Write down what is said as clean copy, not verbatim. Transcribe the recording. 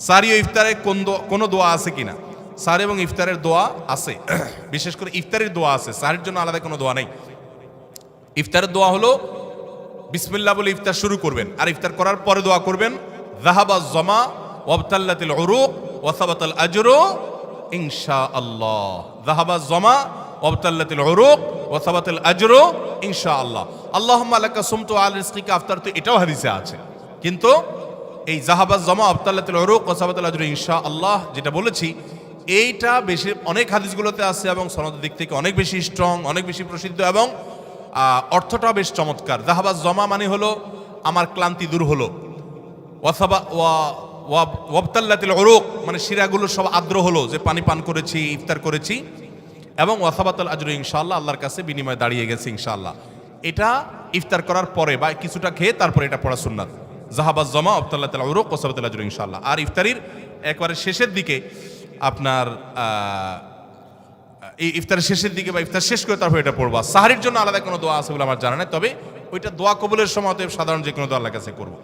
সাহরি ও ইফতারে কোনো দোয়া আছে কিনা? সাহরি এবং ইফতারের দোয়া আছে, বিশেষ করে ইফতারের দোয়া আছে, সাহরির জন্য আলাদা কোনো দোয়া নেই। ইফতারের দোয়া হলো বিসমিল্লাহ বলে ইফতার শুরু করবেন, আর ইফতার করার পরে দোয়া করবেন যাহাবাজ জামা ওয়াবতাল্লাতিল উরুক ওয়া সাবাতাল আজরু ইনশাআল্লাহ। যাহাবাজ জামা ওয়াবতাল্লাতিল উরুক ওয়া সাবাতাল আজরু ইনশাআল্লাহ। আল্লাহুম্মা লাকা সুমতু আলা রিজকিকা আফতারতু, এটাও হাদিসে আছে। কিন্তু এই যাহাবাজ জামা ওয়াবতাল্লাতিল উরুক ওয়া সাবাতাল আজরু ইনশাআল্লাহ যেটা বলেছি, এইটা বেশি অনেক হাদিসগুলোতে আছে এবং সনদের দিক থেকে অনেক বেশি স্ট্রং, অনেক বেশি প্রসিদ্ধ এবং অর্থটাও বেশ চমৎকার। যাহাবাজ জমা মানে হলো আমার ক্লান্তি দূর হলো, ওয়াবতাল্লাতিল উরুক মানে শিরাগুলো সব আর্দ্র হলো, যে পানি পান করেছি, ইফতার করেছি, এবং ওয়াসাবাতাল আজরু ইনশাআল্লাহ, আল্লাহর কাছে বিনিময় দাঁড়িয়ে গেছে ইনশাআল্লাহ। এটা ইফতার করার পরে বা কিছুটা খেয়ে তারপরে এটা পড়া সুন্নাত। যাহাবাজ জমা ওয়াবতাল্লাতিল উরুক ওয়াসাবাতাল আজরু ইনশাআল্লাহ। আর ইফতারির একবারে শেষের দিকে আপনার এই ইফতারের শেষের দিকে বা ইফতার শেষ করে তারপর এটা পড়বা। সাহরির জন্য আলাদা কোনো দোয়া আছে বলে আমার জানা নেই, তবে ওইটা দোয়া কবুলের সময় সাধারণ যে কোনো দোয়া আল্লাহর কাছে করবো।